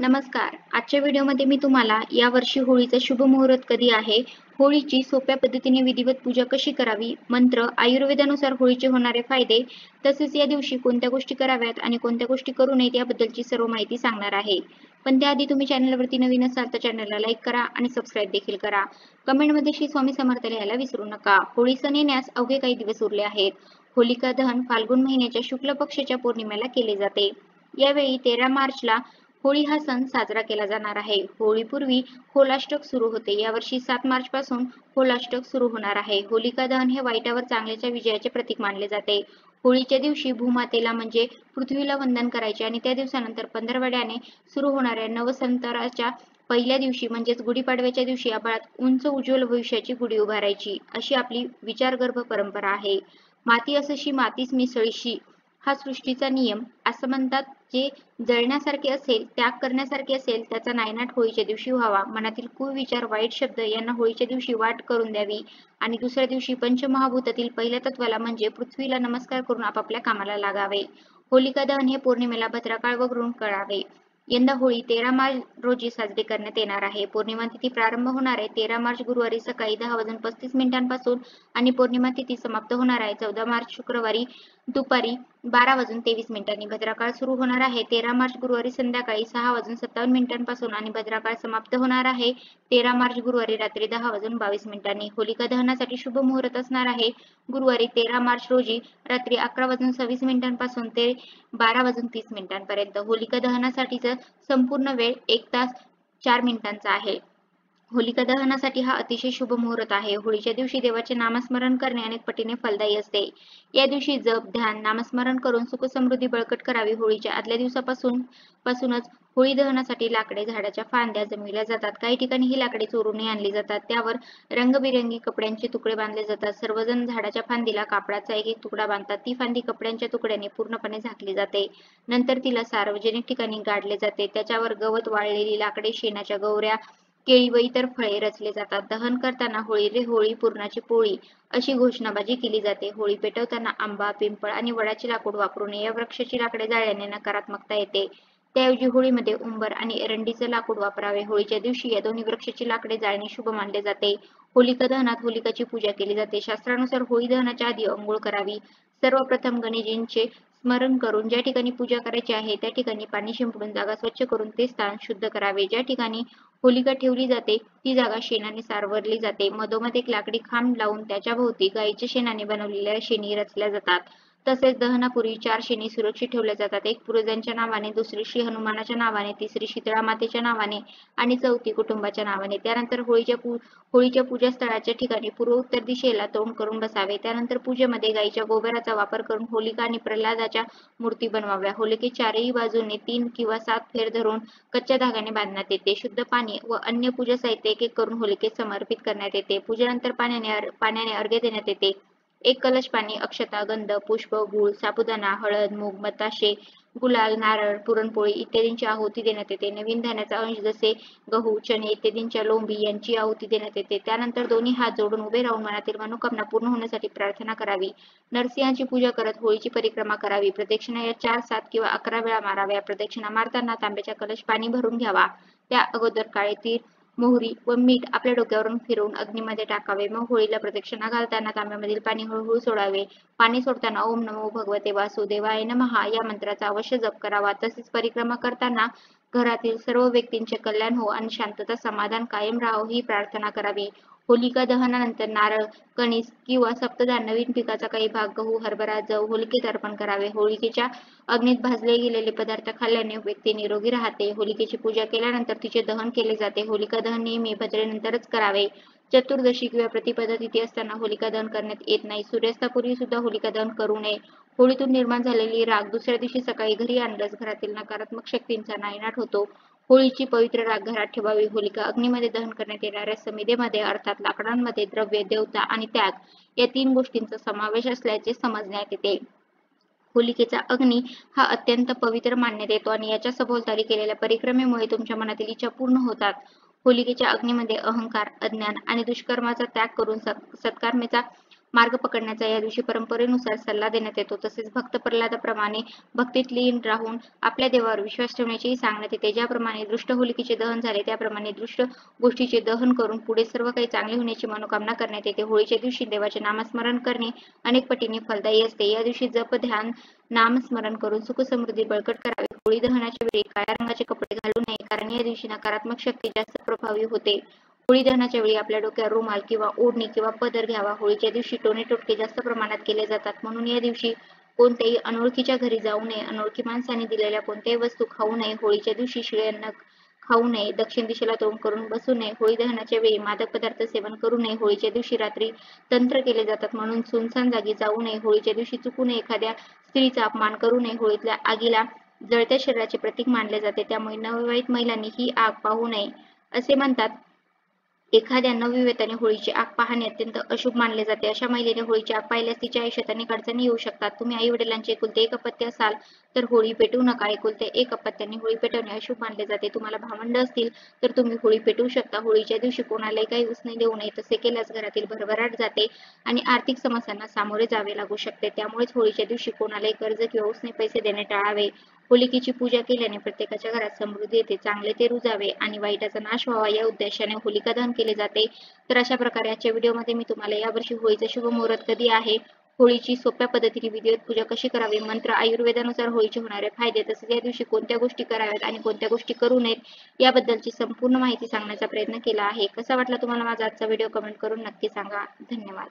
नमस्कार. आजच्या व्हिडिओमध्ये मी तुम्हाला यावर्षी होळीचा शुभ मुहूर्त कधी आहे, होळीची सोप्या पद्धतीने विधिवत पूजा कशी करावी, मंत्र, आयुर्वेदानुसार होळीचे होणारे फायदे, तसेच या दिवशी कोणत्या गोष्टी कराव्यात आणि कोणत्या गोष्टी करू नयेत याबद्दलची सर्व माहिती सांगणार आहे. पण त्याआधी तुम्ही चॅनलवरती नवीन असाल तर चॅनलला लाईक करा आणि सबस्क्राईब देखील करा. कमेंटमध्ये श्री स्वामी समर्थ लिहायला विसरू नका. होळी सण येण्यास अवघे काही दिवस उरले आहेत. होलिका दहन फाल्गुन महिन्याच्या शुक्ल पक्षाच्या पौर्णिमेला केले जाते. यावेळी 13 मार्चला होळी हा सण साजरा केला जाणार आहे. होळीपूर्वी होलाष्टक सुरू होते. यावर्षी 7 मार्च पासून होलाष्टक सुरू होणार आहे. होलिका दहन हे वाईटावर चांगल्याच्या विजयाचे प्रतीक मानले जाते. होळीच्या दिवशी भूमातेला म्हणजे पृथ्वीला वंदन करायचे आणि त्या दिवसानंतर पंधरवड्याने सुरू होणाऱ्या नवसंवत्सराच्या पहिल्या दिवशी म्हणजेच गुढीपाडव्याच्या दिवशी आभाळात उंच उज्ज्वल भविष्याची गुढी उभारायची, अशी आपली विचारगर्भ परंपरा आहे. माती असशी मातीच मिसळीशी हा सृष्टीचा नियम. असं म्हणतात, जे जळण्यासारखे असेल, त्याग करण्यासारखे असेल, त्याचा नायनाट होळीच्या दिवशी व्हावा. मनातील कुविचार, वाईट शब्द यांना होळीच्या दिवशी वाट करून द्यावी आणि दुसऱ्या दिवशी पंचमहाभूतातील पहिल्या तत्वाला म्हणजे पृथ्वीला नमस्कार करून आपापल्या कामाला लागावे. होलिका दहन हे पौर्णिमेला भद्रकाळ वगळून करावे. यंदा होळी 13 मार्च रोजी साजरी करण्यात येणार आहे. पौर्णिमा तिथी प्रारंभ होणार आहे 13 मार्च गुरुवारी सकाळी 10:35 पासून आणि पौर्णिमा तिथी समाप्त होणार आहे 14 मार्च शुक्रवारी दुपारी 12:23. भद्रकाळ सुरू होणार आहे 13 मार्च गुरुवारी संध्याकाळी 6:57 पासून आणि भद्रकाळ समाप्त होणार आहे 13 मार्च गुरुवारी रात्री 10:22. होलिका दहनासाठी शुभ मुहूर्त असणार आहे गुरुवारी 13 मार्च रोजी रात्री 11:26 पासून ते 12:30 पर्यंत. होलिका दहनासाठीचा संपूर्ण वेळ 1 तास 4 मिनिटांचा आहे. होलिका दहनासाठी हा अतिशय शुभ मुहूर्त आहे. होळीच्या दिवशी देवाचे नामस्मरण करणे अनेक पटीने फलदायी असते. या दिवशी जप, ध्यान, नामस्मरण करून सुखसमृद्धी बळकट करावी. होळीच्या आदल्या दिवसापासूनच होळी दहनासाठी लाकडे, झाडाच्या फांद्या जमविल्या जातात. काही ठिकाणी ही लाकडे चोरूनही आणली जातात. त्यावर रंगबिरंगी कपड्यांचे तुकडे बांधले जातात. सर्वजण झाडाच्या फांदीला कापडाचा एक तुकडा बांधतात. ती फांदी कपड्यांच्या तुकड्याने पूर्णपणे झाकली जाते. नंतर तिला सार्वजनिक ठिकाणी गाडले जाते. त्याच्यावर गवत, वाळलेली लाकडे, शेणाच्या गवऱ्या, केळी व इतर फळे रचले जातात. दहन करताना होळी रे होळी पुरणाची पोळी अशी घोषणाबाजी केली जाते. होळी पेटवताना आंबा, पिंपळ आणि वडाचे लाकूड वापरू नये. या वृक्षाची लाकडे जाळल्याने नकारात्मकता येते. त्याऐवजी होळीमध्ये उंबर आणि एरंडीचे लाकूड वापरावे. होळीच्या दिवशी या दोन्ही वृक्षाची लाकडे जाळणे शुभ मानले जाते. होलिका दहनात होलिकाची पूजा केली जाते. शास्त्रानुसार होळी दहनाच्या आधी अंघोळ करावी. सर्वप्रथम गणेशजींचे स्मरण करून ज्या ठिकाणी पूजा करायची आहे त्या ठिकाणी पाणी शिंपडून जागा स्वच्छ करून ते स्थान शुद्ध करावे. ज्या ठिकाणी होलिका ठेवली जाते ती जागा शेणाने सारवली जाते. मधोमध एक लाकडी खांब लावून त्याच्या भोवती गायीच्या शेणाने बनवलेल्या शेणी रचल्या जातात. तसेच दहनापूर्वी 4 शेणी सुरक्षित ठेवल्या जातात. एक पूर्वजांच्या नावाने, दुसरी श्री हनुमानाच्या नावाने, तिसरी शीतळा मातेच्या नावाने आणि चौथी कुटुंबाच्या नावाने. त्यानंतर होळीच्या पूजास्थळाच्या ठिकाणी पूर्व उत्तर दिशेला तोंड करून बसावे. त्यानंतर पूजेमध्ये गायीच्या गोबराचा वापर करून होलिका आणि प्रल्हादाच्या मूर्ती बनवाव्या. होलिके चारही बाजूने 3 किंवा 7 फेर धरून कच्च्या धाग्याने बांधण्यात येते. शुद्ध पाणी व अन्य पूजा साहित्य एक एक करून होलिकेस समर्पित करण्यात येते. पूजेनंतर पाण्याने अर्घ्य देण्यात येते. 1 कलश पाणी, अक्षता, गंध, पुष्प, गूळ, साबुदाणा, हळद, मूग, बताशे, गुलाल, नारळ, पुरणपोळी इत्यादींची आहुती देण्यात येते. नवीन धान्याचा अंश जसे गहू, चणे इत्यादींच्या लोंबी यांची आहुती देण्यात येते. त्यानंतर दोन्ही हात जोडून उभे राहून मनातील मनोकामना पूर्ण होण्यासाठी प्रार्थना करावी. नरसिंहाची पूजा करत होळीची परिक्रमा करावी. प्रदक्षिणा या 4, 7 किंवा 11 वेळा माराव्या. प्रदक्षिणा मारताना तांब्याचा कलश पाणी भरून घ्यावा. त्या अगोदर काळे तीळ, मोहरी व मीठ आपल्या डोक्यावरून फिरवून अग्नीमध्ये टाकावे. मग होळीला प्रदक्षिणा घालताना तांब्यामधील पाणी हळूहळू सोडावे. पाणी सोडताना ओम नमो भगवते वासुदेवाय नमः या मंत्राचा अवश्य जप करावा. तसेच परिक्रमा करताना घरातील सर्व व्यक्तींचे कल्याण हो आणि शांतता समाधान कायम राहो ही प्रार्थना करावी. होलिका दहनानंतर नारळ, कणीस किंवा सप्तधान नवीन पिकाचा काही भाग गहू, हरभरा, जव होलिकेत अर्पण करावे. होलिकेच्या अग्नीत भाजले गेलेले पदार्थ खाल्ल्याने व्यक्ती निरोगी राहते. होलिकेची पूजा केल्यानंतर तिचे दहन केले जाते. होलिका दहन नेहमी भद्रेनंतरच करावे. चतुर्दशी किंवा प्रतिपदा तिथी असताना होलिका दहन करण्यात येत नाही. सूर्यास्तापूर्वी सुद्धा होलिका दहन करू नये. होळीतून निर्माण झालेली राख दुसऱ्या दिवशी सकाळी घरी आणल्यास घरातील नकारात्मक शक्तींचा नायनाट होतो. होळीची पवित्र राख घरात ठेवावी. होलिका अग्नीमध्ये दहन करण्यात येणाऱ्या समिधेमध्ये अर्थात लाकडांमध्ये द्रव्य, देवता आणि त्याग या 3 गोष्टींचा समावेश असल्याचे समजण्यात येते. होलिकेचा अग्नी हा अत्यंत पवित्र मानण्यात येतो आणि याच्या सभोवताली केलेल्या परिक्रमेमुळे तुमच्या मनातील इच्छा पूर्ण होतात. होलिकेच्या अग्नीमध्ये अहंकार, अज्ञान आणि दुष्कर्माचा त्याग करून सत्कर्माचा मार्ग पकडण्याचा या दिवशी परंपरेनुसार सल्ला देण्यात येतो. तसेच भक्त प्रल्हादाप्रमाणे भक्तीत लीन राहून आपल्या देवावर विश्वास ठेवण्याचेही सांगण्यात येते. ज्याप्रमाणे दृष्ट होलिकेचे दहन झाले त्याप्रमाणे दृष्ट गोष्टीचे दहन करून पुढे सर्व काही चांगले होण्याची मनोकामना करण्यात येते. होळीच्या दिवशी देवाचे नामस्मरण करणे अनेक पटीने फलदायी असते. या दिवशी जप, ध्यान, नामस्मरण करून सुख समृद्धी बळकट करावी. होळी दहनाच्या वेळी काळ्या रंगाचे कपडे घालू नये, कारण या दिवशी नकारात्मक शक्ती जास्त प्रभावी होते. होळी दहनाच्या वेळी आपल्या डोक्यावर रुमाल किंवा ओढणी किंवा पदर घ्यावा. होळीच्या दिवशी टोणे टोटके जास्त प्रमाणात केले जातात, म्हणून या दिवशी कोणत्याही अनोळखीच्या घरी जाऊ नये. अनोळखी माणसाने दिलेल्या कोणत्याही वस्तू खाऊ नये. होळीच्या दिवशी शिळे अन्न खाऊ नये. दक्षिण दिशेला तोंड करून बसू नये. होळी दहनाच्या वेळी मादक पदार्थ सेवन करू नये. होळीच्या दिवशी रात्री तंत्र केले जातात, म्हणून सुनसान जागी जाऊ नये. होळीच्या दिवशी चुकून एखाद्या स्त्रीचा अपमान करू नये. होळीतल्या आगीला जळत्या शरीराचे प्रतीक मानले जाते, त्यामुळे नवविवाहित महिलांनी ही आग पाहू नये. असे म्हणतात, एखाद्या नवविवाहिताने होळीची आग पाहणे अत्यंत अशुभ मानले जाते. अशा महिलेने होळीची आग पाहिल्यास तिच्या आयुष्यात अनेक अडचणी येऊ शकतात. तुम्ही आई वडिलांचे एकुलते एक अपत्य असाल तर होळी पेटवू नका. एकुलते एक अपत्याने होळी पेटवणे अशुभ मानले जाते. तुम्हाला भावंड असतील तर तुम्ही होळी पेटवू शकता. होळीच्या दिवशी कोणालाही काही उसने देऊ नये. तसे केल्यास घरातील भरभराट जाते आणि आर्थिक समस्यांना सामोरे जावे लागू शकते. त्यामुळेच होळीच्या दिवशी कोणालाही कर्ज किंवा उसने पैसे देणे टाळावे. होलिकेची पूजा केल्याने प्रत्येकाच्या घरात समृद्धी येते, चांगले ते रुजावे आणि वाईटाचा नाश व्हावा या उद्देशाने होलिका दहन केले जाते. तर अशा प्रकारे आजच्या व्हिडिओमध्ये मी तुम्हाला यावर्षी होळीचा शुभ मुहूर्त कधी आहे, होळीची सोप्या पद्धतीने विधिवत पूजा कशी करावी, मंत्र आयुर्वेदानुसार होळीचे होणारे फायदे, तसेच या दिवशी कोणत्या गोष्टी कराव्यात आणि कोणत्या गोष्टी करू नयेत याबद्दलची संपूर्ण माहिती सांगण्याचा प्रयत्न केला आहे. कसा वाटला तुम्हाला माझा आजचा व्हिडिओ कमेंट करून नक्की सांगा. धन्यवाद.